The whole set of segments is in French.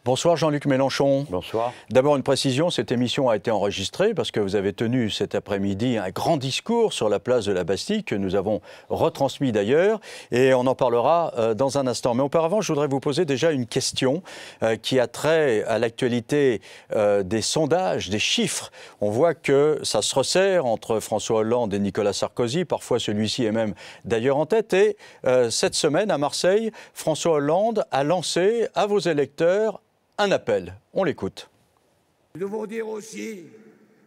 Bonsoir Jean-Luc Mélenchon. Bonsoir. D'abord une précision, cette émission a été enregistrée parce que vous avez tenu cet après-midi un grand discours sur la place de la Bastille que nous avons retransmis d'ailleurs et on en parlera dans un instant. Mais auparavant, je voudrais vous poser déjà une question qui a trait à l'actualité des sondages, des chiffres. On voit que ça se resserre entre François Hollande et Nicolas Sarkozy, parfois celui-ci est même d'ailleurs en tête. Et cette semaine à Marseille, François Hollande a lancé à vos électeurs un appel. On l'écoute. Nous devons dire aussi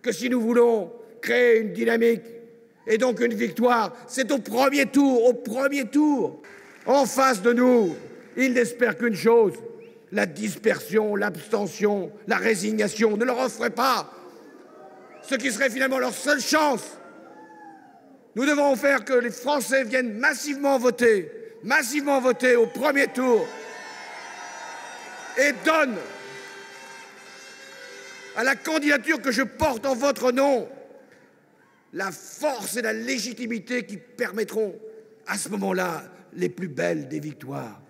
que si nous voulons créer une dynamique et donc une victoire, c'est au premier tour. En face de nous, ils n'espèrent qu'une chose, la dispersion, l'abstention, la résignation. Ne leur offrez pas ce qui serait finalement leur seule chance. Nous devons faire que les Français viennent massivement voter au premier tour. Et donne à la candidature que je porte en votre nom la force et la légitimité qui permettront à ce moment-là les plus belles des victoires.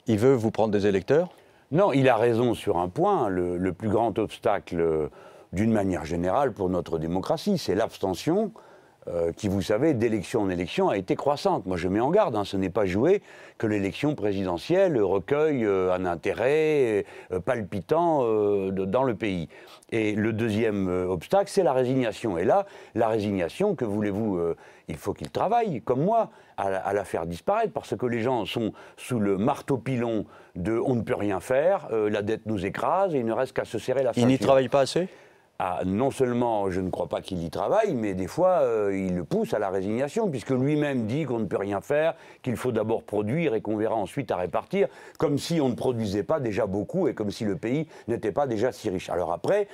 Il veut vous prendre des électeurs ? Non, il a raison sur un point. Le plus grand obstacle, d'une manière générale, pour notre démocratie, c'est l'abstention. Qui, vous savez, d'élection en élection a été croissante. Moi, je mets en garde, ce n'est pas joué que l'élection présidentielle recueille un intérêt palpitant dans le pays. Et le deuxième obstacle, c'est la résignation. Et là, la résignation, que voulez-vous, il faut qu'il travaille, comme moi, à la faire disparaître, parce que les gens sont sous le marteau-pilon de « on ne peut rien faire », la dette nous écrase, et il ne reste qu'à se serrer la ceinture. Il n'y travaille pas assez ? Ah, non seulement je ne crois pas qu'il y travaille, mais des fois il le pousse à la résignation, puisque lui-même dit qu'on ne peut rien faire, qu'il faut d'abord produire et qu'on verra ensuite à répartir, comme si on ne produisait pas déjà beaucoup et comme si le pays n'était pas déjà si riche. Alors après,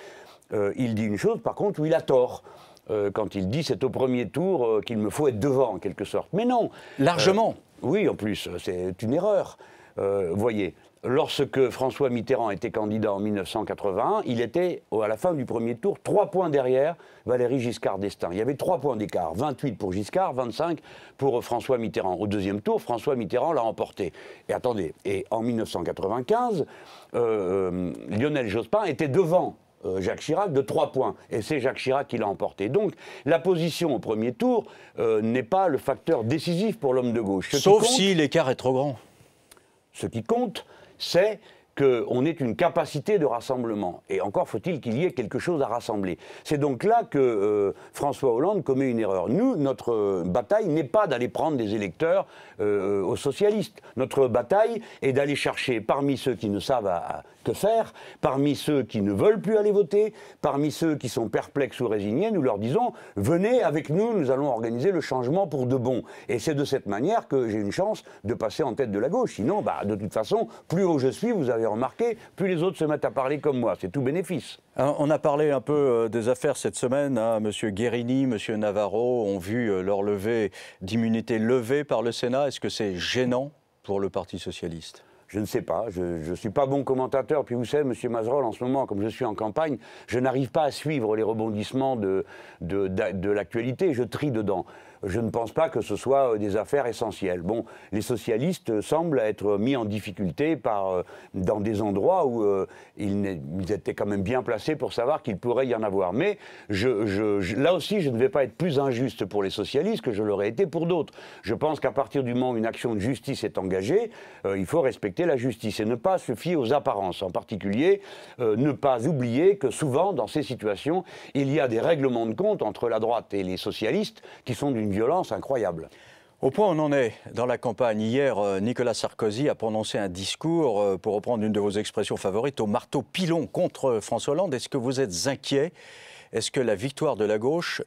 il dit une chose par contre où il a tort. Quand il dit c'est au premier tour qu'il me faut être devant en quelque sorte. Mais non. Largement. Oui, en plus, c'est une erreur. Voyez. Lorsque François Mitterrand était candidat en 1981, il était, à la fin du premier tour, 3 points derrière Valéry Giscard d'Estaing. Il y avait 3 points d'écart, 28 pour Giscard, 25 pour François Mitterrand. Au deuxième tour, François Mitterrand l'a emporté. Et attendez, et en 1995, Lionel Jospin était devant Jacques Chirac de 3 points. Et c'est Jacques Chirac qui l'a emporté. Donc, la position au premier tour n'est pas le facteur décisif pour l'homme de gauche. Sauf si l'écart est trop grand. Ce qui compte, c'est qu'on ait une capacité de rassemblement. Et encore faut-il qu'il y ait quelque chose à rassembler. C'est donc là que François Hollande commet une erreur. Nous, notre bataille n'est pas d'aller prendre des électeurs aux socialistes. Notre bataille est d'aller chercher parmi ceux qui ne savent que faire, parmi ceux qui ne veulent plus aller voter, parmi ceux qui sont perplexes ou résignés, nous leur disons « Venez avec nous, nous allons organiser le changement pour de bon ». Et c'est de cette manière que j'ai une chance de passer en tête de la gauche. Sinon, de toute façon, plus haut je suis, vous avez remarqué, plus les autres se mettent à parler comme moi. C'est tout bénéfice. On a parlé un peu des affaires cette semaine. M. Guérini, M. Navarro ont vu leur levée d'immunité levée par le Sénat. Est-ce que c'est gênant pour le Parti socialiste ? Je ne sais pas, je ne suis pas bon commentateur. Puis vous savez, M. Mazerolle, en ce moment, comme je suis en campagne, je n'arrive pas à suivre les rebondissements de l'actualité, je trie dedans. Je ne pense pas que ce soit des affaires essentielles. Bon, les socialistes semblent être mis en difficulté dans des endroits où ils étaient quand même bien placés pour savoir qu'il pourrait y en avoir. Mais là aussi, je ne vais pas être plus injuste pour les socialistes que je l'aurais été pour d'autres. Je pense qu'à partir du moment où une action de justice est engagée, il faut respecter la justice et ne pas se fier aux apparences. En particulier, ne pas oublier que souvent, dans ces situations, il y a des règlements de compte entre la droite et les socialistes qui sont d'une violence incroyable. Au point où on en est dans la campagne, hier, Nicolas Sarkozy a prononcé un discours, pour reprendre une de vos expressions favorites, au marteau-pilon contre François Hollande. Est-ce que vous êtes inquiet? Est-ce que la victoire de la gauche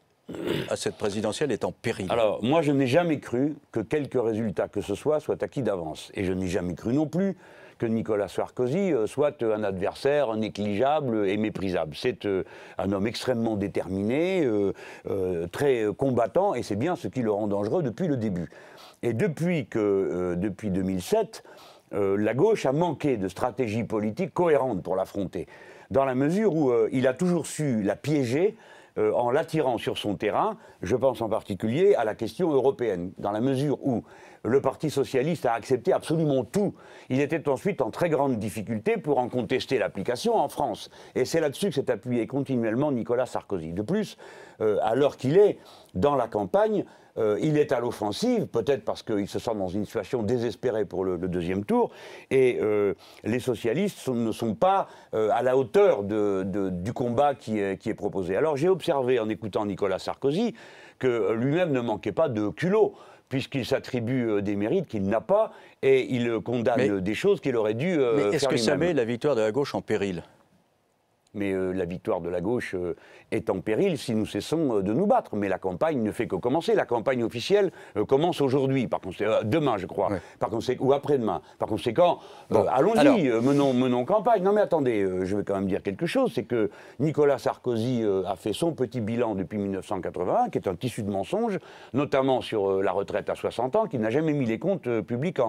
à cette présidentielle est en péril? Alors, moi, je n'ai jamais cru que quelque résultat que ce soit acquis d'avance. Et je n'ai jamais cru non plus que Nicolas Sarkozy soit un adversaire négligeable et méprisable. C'est un homme extrêmement déterminé, très combattant, et c'est bien ce qui le rend dangereux depuis le début. Et depuis 2007, la gauche a manqué de stratégie politique cohérente pour l'affronter, dans la mesure où il a toujours su la piéger en l'attirant sur son terrain. Je pense en particulier à la question européenne, dans la mesure où le Parti socialiste a accepté absolument tout. Il était ensuite en très grande difficulté pour en contester l'application en France. Et c'est là-dessus que s'est appuyé continuellement Nicolas Sarkozy. De plus, à l'heure qu'il est, dans la campagne, il est à l'offensive, peut-être parce qu'il se sent dans une situation désespérée pour le deuxième tour, et les socialistes ne sont pas à la hauteur du combat qui est proposé. Alors j'ai observé, en écoutant Nicolas Sarkozy, que lui-même ne manquait pas de culot, puisqu'il s'attribue des mérites qu'il n'a pas, et il condamne des choses qu'il aurait dû faire lui-même. Mais est-ce que ça met la victoire de la gauche en péril ? Mais la victoire de la gauche est en péril si nous cessons de nous battre. Mais la campagne ne fait que commencer. La campagne officielle commence aujourd'hui, demain je crois, ouais. Ou après-demain. Par conséquent, allons-y, menons campagne. Non mais attendez, je vais quand même dire quelque chose, c'est que Nicolas Sarkozy a fait son petit bilan depuis 1981, qui est un tissu de mensonges, notamment sur la retraite à 60 ans, qui n'a jamais mis les comptes publics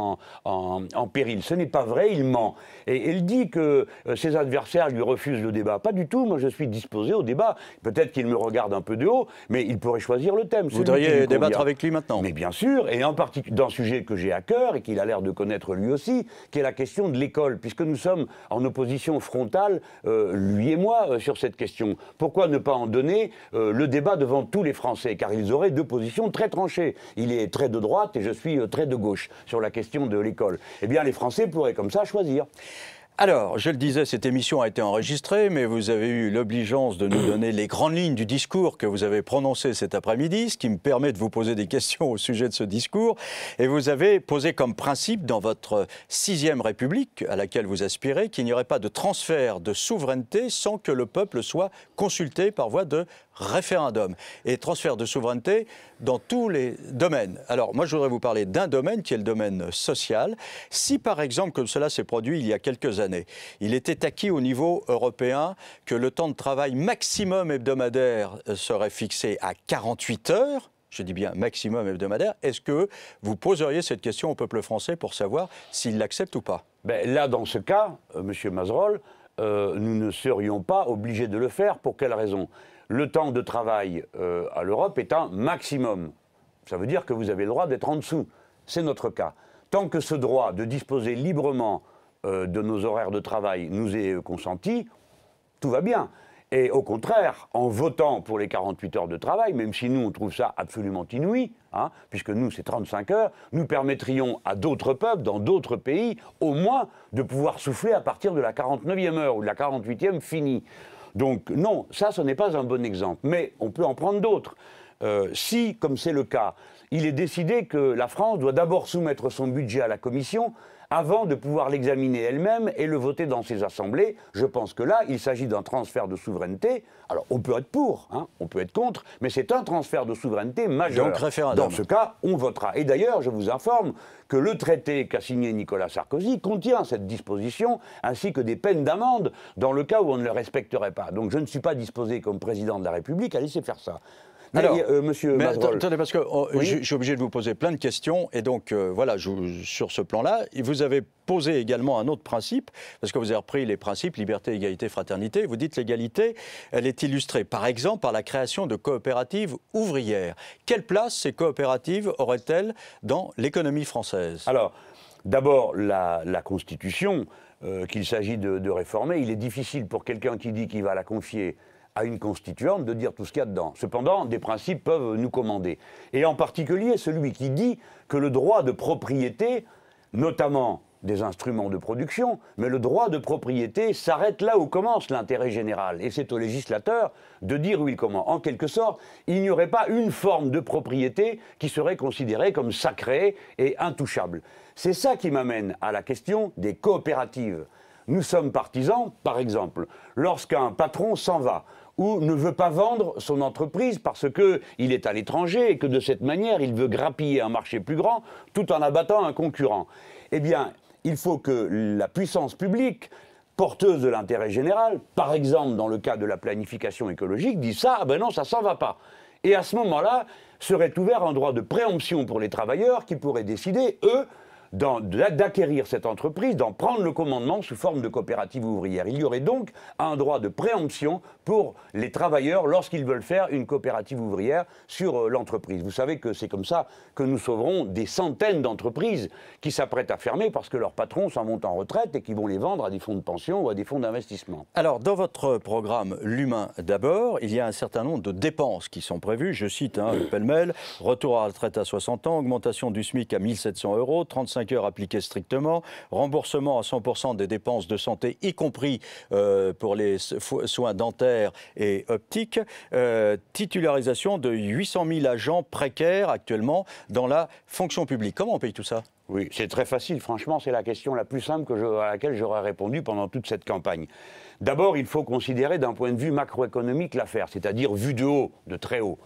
en péril. Ce n'est pas vrai, il ment. Et il dit que ses adversaires lui refusent le débat. Pas du tout, moi je suis disposé au débat. Peut-être qu'il me regarde un peu de haut, mais il pourrait choisir le thème. Vous voudriez débattre avec lui maintenant? Mais bien sûr, et en particulier d'un sujet que j'ai à cœur et qu'il a l'air de connaître lui aussi, qui est la question de l'école, puisque nous sommes en opposition frontale, lui et moi, sur cette question. Pourquoi ne pas en donner le débat devant tous les Français? Car ils auraient deux positions très tranchées. Il est très de droite et je suis très de gauche sur la question de l'école. Eh bien, les Français pourraient comme ça choisir. Alors, je le disais, cette émission a été enregistrée, mais vous avez eu l'obligeance de nous donner les grandes lignes du discours que vous avez prononcé cet après-midi, ce qui me permet de vous poser des questions au sujet de ce discours. Et vous avez posé comme principe dans votre 6e République, à laquelle vous aspirez, qu'il n'y aurait pas de transfert de souveraineté sans que le peuple soit consulté par voie de référendum. Et transfert de souveraineté dans tous les domaines. Alors, moi, je voudrais vous parler d'un domaine qui est le domaine social. Si, par exemple, comme cela s'est produit il y a quelques années, il était acquis au niveau européen que le temps de travail maximum hebdomadaire serait fixé à 48 heures, je dis bien maximum hebdomadaire, est-ce que vous poseriez cette question au peuple français pour savoir s'il l'accepte ou pas? Là, dans ce cas, Monsieur Mazerolle, nous ne serions pas obligés de le faire. Pour quelle raison? Le temps de travail à l'Europe est un maximum. Ça veut dire que vous avez le droit d'être en dessous. C'est notre cas. Tant que ce droit de disposer librement de nos horaires de travail nous est consenti, tout va bien. Et au contraire, en votant pour les 48 heures de travail, même si nous on trouve ça absolument inouï, puisque nous c'est 35 heures, nous permettrions à d'autres peuples, dans d'autres pays, au moins de pouvoir souffler à partir de la 49e heure ou de la 48e finie. Donc non, ça ce n'est pas un bon exemple, mais on peut en prendre d'autres. Si, comme c'est le cas, il est décidé que la France doit d'abord soumettre son budget à la Commission avant de pouvoir l'examiner elle-même et le voter dans ses assemblées, je pense que là, il s'agit d'un transfert de souveraineté. Alors, on peut être pour, on peut être contre, mais c'est un transfert de souveraineté majeur. Donc, référendum. Dans ce cas, on votera. Et d'ailleurs, je vous informe que le traité qu'a signé Nicolas Sarkozy contient cette disposition, ainsi que des peines d'amende dans le cas où on ne le respecterait pas. Donc, je ne suis pas disposé, comme président de la République, à laisser faire ça. Alors, monsieur Mazerolle, attendez, parce que oui, je suis obligé de vous poser plein de questions, et donc voilà, sur ce plan-là, vous avez posé également un autre principe, parce que vous avez repris les principes liberté, égalité, fraternité. Vous dites l'égalité, elle est illustrée, par exemple, par la création de coopératives ouvrières. Quelle place ces coopératives auraient-elles dans l'économie française? Alors, d'abord, la Constitution, qu'il s'agit de réformer, il est difficile pour quelqu'un qui dit qu'il va la confier à une constituante de dire tout ce qu'il y a dedans. Cependant, des principes peuvent nous commander. Et en particulier, celui qui dit que le droit de propriété, notamment des instruments de production, mais le droit de propriété s'arrête là où commence l'intérêt général. Et c'est au législateur de dire où il commence. En quelque sorte, il n'y aurait pas une forme de propriété qui serait considérée comme sacrée et intouchable. C'est ça qui m'amène à la question des coopératives. Nous sommes partisans, par exemple, lorsqu'un patron s'en va, ou ne veut pas vendre son entreprise parce qu'il est à l'étranger et que de cette manière, il veut grappiller un marché plus grand tout en abattant un concurrent. Eh bien, il faut que la puissance publique, porteuse de l'intérêt général, par exemple dans le cas de la planification écologique, dise ça, ah ben non, ça s'en va pas. Et à ce moment-là, serait ouvert un droit de préemption pour les travailleurs qui pourraient décider, eux, d'acquérir cette entreprise, d'en prendre le commandement sous forme de coopérative ouvrière. Il y aurait donc un droit de préemption pour les travailleurs lorsqu'ils veulent faire une coopérative ouvrière sur l'entreprise. Vous savez que c'est comme ça que nous sauverons des centaines d'entreprises qui s'apprêtent à fermer parce que leurs patrons s'en vont en retraite et qui vont les vendre à des fonds de pension ou à des fonds d'investissement. Alors, dans votre programme L'Humain d'abord, il y a un certain nombre de dépenses qui sont prévues. Je cite pêle-mêle, retour à la retraite à 60 ans, augmentation du SMIC à 1 700 €, 35 heures appliquées strictement, remboursement à 100% des dépenses de santé, y compris pour les soins dentaires et optiques, titularisation de 800 000 agents précaires actuellement dans la fonction publique. Comment on paye tout ça ? Oui, c'est très facile. Franchement, c'est la question la plus simple à laquelle j'aurais répondu pendant toute cette campagne. D'abord, il faut considérer d'un point de vue macroéconomique l'affaire, c'est-à-dire vu de haut, de très haut.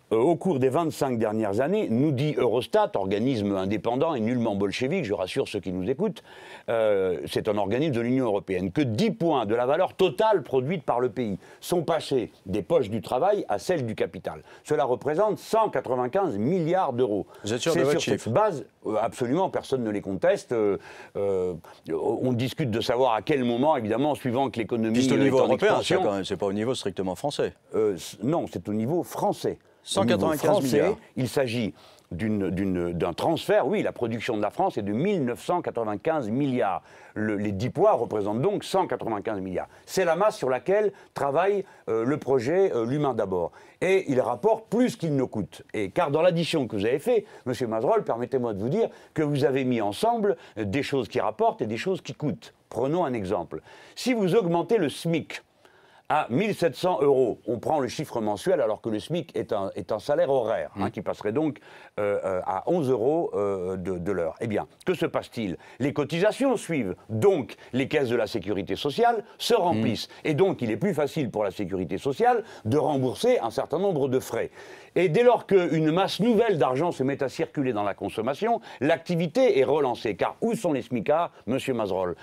Au cours des 25 dernières années, nous dit Eurostat, organisme indépendant et nullement bolchevique, je rassure ceux qui nous écoutent, c'est un organisme de l'Union européenne, que 10 points de la valeur totale produite par le pays sont passés des poches du travail à celles du capital. Cela représente 195 milliards d'euros. Vous êtes sûr de votre chiffre ? C'est sur cette base, absolument, personne ne les conteste. On discute de savoir à quel moment, évidemment, suivant que l'économie est au niveau européen, expansion. c'est pas au niveau strictement français. Non, c'est au niveau français. 195 milliards. Il s'agit d'un transfert, oui, la production de la France est de 1995 milliards. Les 10 poids représentent donc 195 milliards. C'est la masse sur laquelle travaille le projet L'Humain d'abord. Et il rapporte plus qu'il ne coûte. Car dans l'addition que vous avez fait, M. Mazerolle, permettez-moi de vous dire que vous avez mis ensemble des choses qui rapportent et des choses qui coûtent. Prenons un exemple. Si vous augmentez le SMIC à 1 700 €. On prend le chiffre mensuel alors que le SMIC est un salaire horaire, qui passerait donc à 11 € de l'heure. Eh bien, que se passe-t-il? Les cotisations suivent, donc les caisses de la sécurité sociale se remplissent. Et donc, il est plus facile pour la sécurité sociale de rembourser un certain nombre de frais. Et dès lors qu'une masse nouvelle d'argent se met à circuler dans la consommation, l'activité est relancée. Car où sont les smicards, M. Mazerolle?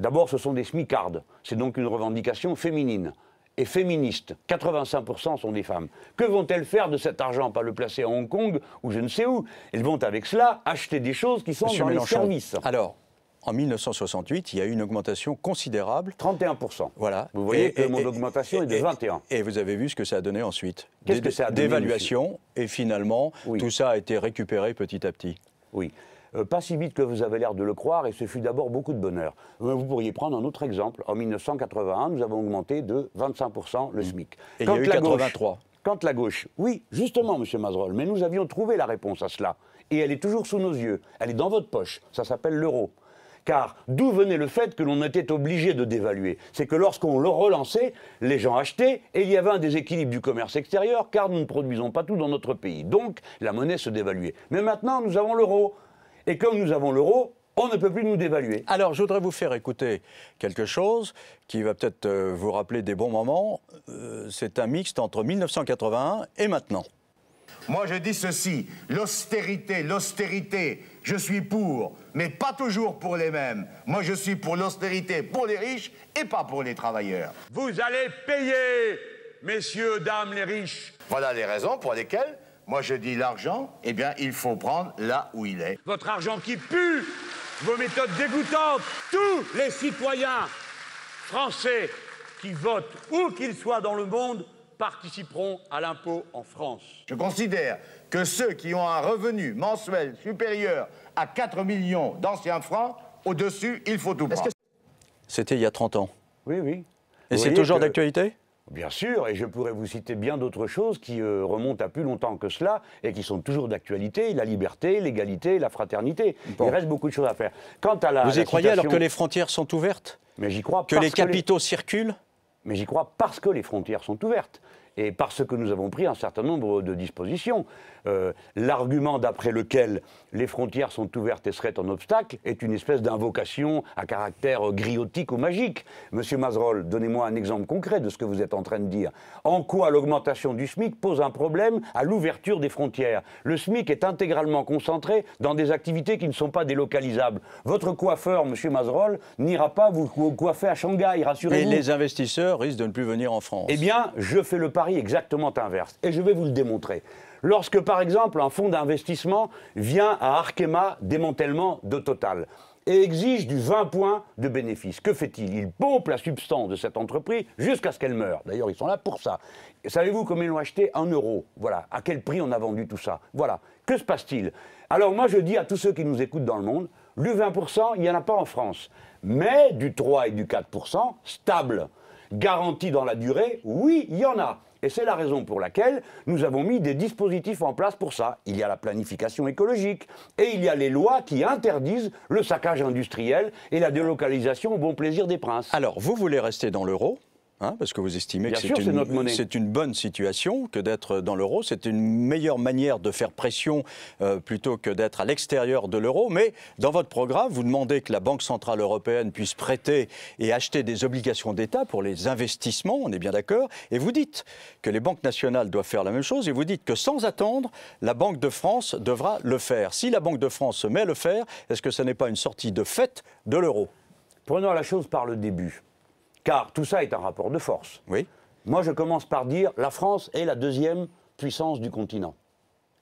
D'abord, ce sont des smicardes. C'est donc une revendication féminine et féministe. 85% sont des femmes. Que vont-elles faire de cet argent? Pas le placer à Hong Kong ou je ne sais où. Elles vont avec cela acheter des choses qui sont dans les services. Alors, en 1968, il y a eu une augmentation considérable. 31%. Voilà. Vous voyez que mon augmentation est de 21%. Et vous avez vu ce que ça a donné ensuite. Qu'est-ce que ça a donné? D'évaluation. Et finalement, tout ça a été récupéré petit à petit. Oui. Pas si vite que vous avez l'air de le croire, et ce fut d'abord beaucoup de bonheur. Vous pourriez prendre un autre exemple. En 1981, nous avons augmenté de 25% le SMIC. Et il y a eu 83. Quand la gauche, oui, justement, M. Mazerolle, mais nous avions trouvé la réponse à cela. Et elle est toujours sous nos yeux. Elle est dans votre poche. Ça s'appelle l'euro. Car d'où venait le fait que l'on était obligé de dévaluer? C'est que lorsqu'on le relançait, les gens achetaient et il y avait un déséquilibre du commerce extérieur, car nous ne produisons pas tout dans notre pays. Donc, la monnaie se dévaluait. Mais maintenant, nous avons l'euro. Et comme nous avons l'euro, on ne peut plus nous dévaluer. Alors, je voudrais vous faire écouter quelque chose qui va peut-être vous rappeler des bons moments. C'est un mixte entre 1981 et maintenant. Moi, je dis ceci, l'austérité, je suis pour, mais pas toujours pour les mêmes. Moi, je suis pour l'austérité pour les riches et pas pour les travailleurs. Vous allez payer, messieurs, dames, les riches. Voilà les raisons pour lesquelles... Moi, je dis l'argent, eh bien, il faut prendre là où il est. Votre argent qui pue, vos méthodes dégoûtantes, tous les citoyens français qui votent, où qu'ils soient dans le monde, participeront à l'impôt en France. Je considère que ceux qui ont un revenu mensuel supérieur à 4 millions d'anciens francs, au-dessus, il faut tout prendre. C'était il y a 30 ans. Oui, oui. Et c'est toujours d'actualité ? Bien sûr, et je pourrais vous citer bien d'autres choses qui remontent à plus longtemps que cela et qui sont toujours d'actualité, la liberté, l'égalité, la fraternité. Bon. Il reste beaucoup de choses à faire. Quant à la, vous y croyez alors que les frontières sont ouvertes? Mais j'y crois. Que les capitaux circulent? Mais j'y crois parce que les frontières sont ouvertes. Et parce que nous avons pris un certain nombre de dispositions. L'argument d'après lequel les frontières sont ouvertes et seraient un obstacle est une espèce d'invocation à caractère griotique ou magique. Monsieur Mazerolle, donnez-moi un exemple concret de ce que vous êtes en train de dire. En quoi l'augmentation du SMIC pose un problème à l'ouverture des frontières? Le SMIC est intégralement concentré dans des activités qui ne sont pas délocalisables. Votre coiffeur, monsieur Mazerolle, n'ira pas vous coiffer à Shanghai, rassurez-vous. Et les investisseurs risquent de ne plus venir en France. Eh bien, je fais le pari pari exactement inverse. Et je vais vous le démontrer. Lorsque, par exemple, un fonds d'investissement vient à Arkema, démantèlement de Total, et exige du 20 points de bénéfice. Que fait-il? Il pompe la substance de cette entreprise jusqu'à ce qu'elle meure. D'ailleurs, ils sont là pour ça. Savez-vous combien ils l'ont acheté? 1 euro. Voilà. À quel prix on a vendu tout ça? Voilà. Que se passe-t-il? Alors moi, je dis à tous ceux qui nous écoutent dans le monde, le 20%, il n'y en a pas en France. Mais du 3 et du 4%, stable, garanti dans la durée, oui, il y en a. Et c'est la raison pour laquelle nous avons mis des dispositifs en place pour ça. Il y a la planification écologique et il y a les lois qui interdisent le saccage industriel et la délocalisation au bon plaisir des princes. Alors, vous voulez rester dans l'euro? Parce que vous estimez que c'est une bonne situation que d'être dans l'euro, c'est une meilleure manière de faire pression plutôt que d'être à l'extérieur de l'euro. Mais dans votre programme, vous demandez que la Banque Centrale Européenne puisse prêter et acheter des obligations d'État pour les investissements, on est bien d'accord. Et vous dites que les banques nationales doivent faire la même chose et vous dites que sans attendre, la Banque de France devra le faire. Si la Banque de France se met à le faire, est-ce que ce n'est pas une sortie de fait de l'euro? Prenons la chose par le début. Car tout ça est un rapport de force. Oui. Moi, je commence par dire la France est la deuxième puissance du continent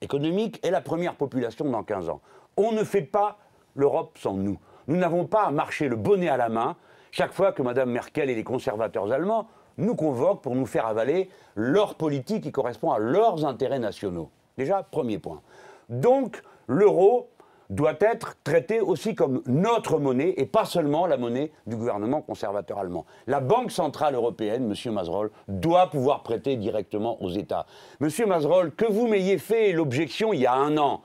économique et la première population dans 15 ans. On ne fait pas l'Europe sans nous. Nous n'avons pas à marcher le bonnet à la main chaque fois que Mme Merkel et les conservateurs allemands nous convoquent pour nous faire avaler leur politique qui correspond à leurs intérêts nationaux. Déjà, premier point. Donc, l'euro doit être traité aussi comme notre monnaie et pas seulement la monnaie du gouvernement conservateur allemand. La Banque Centrale Européenne, M. Mazerolle, doit pouvoir prêter directement aux États. M. Mazerolle, que vous m'ayez fait l'objection il y a 1 an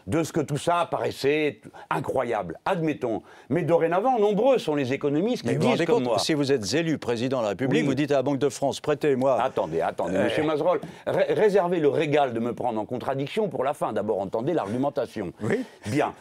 de ce que tout ça paraissait incroyable, admettons. Mais dorénavant, nombreux sont les économistes qui disent comme moi. Si vous êtes élu président de la République, vous dites à la Banque de France, prêtez-moi... Attendez, M. Mazerolle, réservez le régal de me prendre en contradiction pour la fin. D'abord, entendez l'argumentation. Oui. Bien.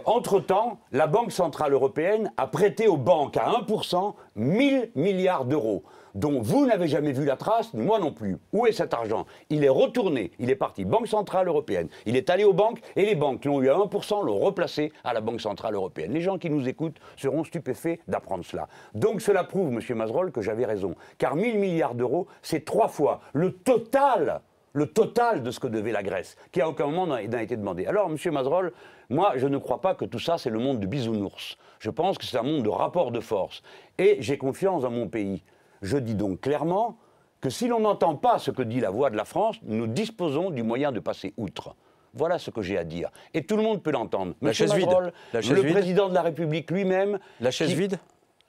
Entre-temps, la Banque Centrale Européenne a prêté aux banques à 1% 1000 milliards d'euros, dont vous n'avez jamais vu la trace, moi non plus. Où est cet argent? Il est retourné, il est parti Banque Centrale Européenne. Il est allé aux banques et les banques qui l'ont eu à 1% l'ont replacé à la Banque Centrale Européenne. Les gens qui nous écoutent seront stupéfaits d'apprendre cela. Donc cela prouve, M. Mazerolle, que j'avais raison. Car 1000 milliards d'euros, c'est 3 fois le total de ce que devait la Grèce, qui à aucun moment n'a été demandé. Alors, M. Mazerolle, moi, je ne crois pas que tout ça, c'est le monde du bisounours. Je pense que c'est un monde de rapport de force. Et j'ai confiance dans mon pays. Je dis donc clairement que si l'on n'entend pas ce que dit la voix de la France, nous disposons du moyen de passer outre. Voilà ce que j'ai à dire. Et tout le monde peut l'entendre. La chaise vide. Le président de la République lui-même... La chaise vide?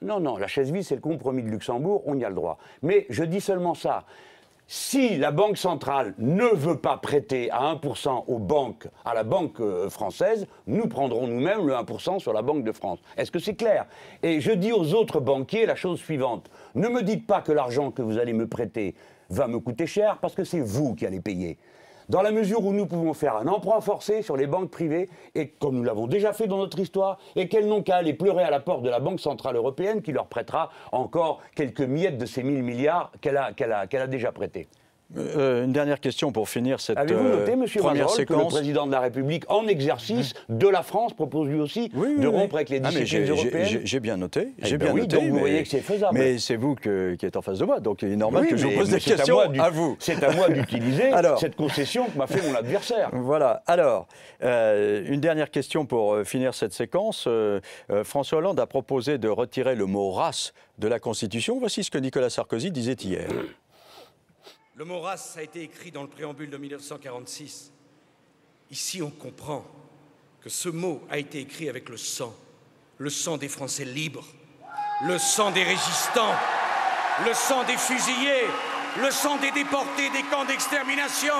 Non, la chaise vide, c'est le compromis de Luxembourg, on y a le droit. Mais je dis seulement ça. Si la Banque centrale ne veut pas prêter à 1% aux banques, à la Banque française, nous prendrons nous-mêmes le 1% sur la Banque de France. Est-ce que c'est clair? Et je dis aux autres banquiers la chose suivante. Ne me dites pas que l'argent que vous allez me prêter va me coûter cher, parce que c'est vous qui allez payer. Dans la mesure où nous pouvons faire un emprunt forcé sur les banques privées, et comme nous l'avons déjà fait dans notre histoire, et qu'elles n'ont qu'à aller pleurer à la porte de la Banque Centrale Européenne qui leur prêtera encore quelques miettes de ces 1000 milliards qu'elle a déjà prêtés. Une dernière question pour finir cette Avez-vous noté, M. première Mazerolle, séquence que le président de la République, en exercice de la France, propose lui aussi de rompre avec les disciplines européennes? J'ai bien noté. Donc vous voyez que c'est faisable. Mais c'est vous qui êtes en face de moi, donc il est normal que je vous pose des questions à vous. C'est à moi d'utiliser cette concession que m'a fait mon adversaire. Voilà. Alors, une dernière question pour finir cette séquence. François Hollande a proposé de retirer le mot « race » de la Constitution. Voici ce que Nicolas Sarkozy disait hier. Le mot race a été écrit dans le préambule de 1946. Ici, on comprend que ce mot a été écrit avec le sang des Français libres, le sang des résistants, le sang des fusillés, le sang des déportés des camps d'extermination.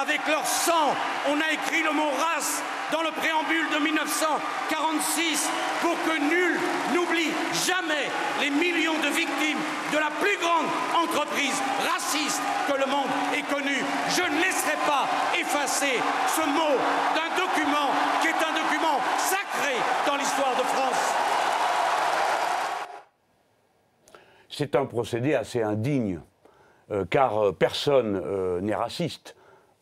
Avec leur sang, on a écrit le mot race dans le préambule de 1946 pour que nul n'oublie jamais les millions de victimes de la plus grande entreprise raciste que le monde ait connue. Je ne laisserai pas effacer ce mot d'un document qui est un document sacré dans l'histoire de France. C'est un procédé assez indigne, car personne n'est raciste.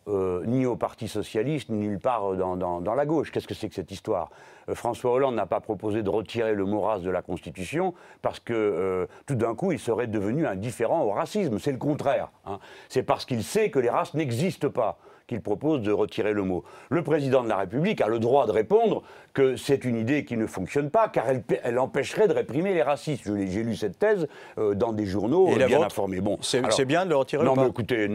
ni au Parti socialiste, ni nulle part dans la gauche. Qu'est-ce que c'est que cette histoire? François Hollande n'a pas proposé de retirer le mot race de la Constitution parce que tout d'un coup, il serait devenu indifférent au racisme. C'est le contraire, hein. C'est parce qu'il sait que les races n'existent pas qu'il propose de retirer le mot. Le président de la République a le droit de répondre que c'est une idée qui ne fonctionne pas, car elle empêcherait de réprimer les racistes. J'ai lu cette thèse dans des journaux bien informés. Bon, c'est bien de le retirer non, ou pas? mais écoutez,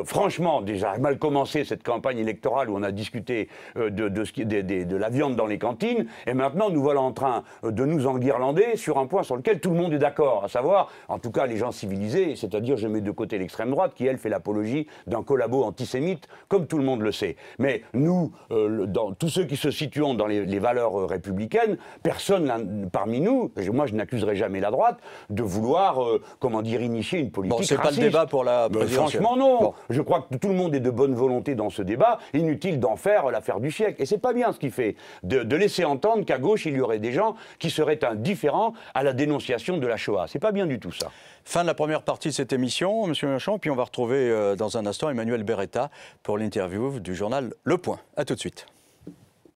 franchement, déjà, mal commencé cette campagne électorale où on a discuté de la viande dans les cantines, et maintenant nous voilà en train de nous enguirlander sur un point sur lequel tout le monde est d'accord, à savoir, en tout cas les gens civilisés, c'est-à-dire je mets de côté l'extrême droite qui, elle, fait l'apologie d'un collabo antisémite, comme tout le monde le sait. Mais nous, dans tous ceux qui se situons dans les valeurs républicaines, personne parmi nous, moi je n'accuserai jamais la droite, de vouloir, comment dire, initier une politique raciste. Bon, c'est pas le débat pour la présidentielle. Franchement, non. Bon. Je crois que tout le monde est de bonne volonté dans ce débat. Inutile d'en faire l'affaire du siècle. Et c'est pas bien ce qu'il fait, de laisser entendre qu'à gauche, il y aurait des gens qui seraient indifférents à la dénonciation de la Shoah. C'est pas bien du tout, ça. Fin de la première partie de cette émission, M. Mélenchon, puis on va retrouver dans un instant Emmanuel Beretta pour l'interview du journal Le Point. A tout de suite.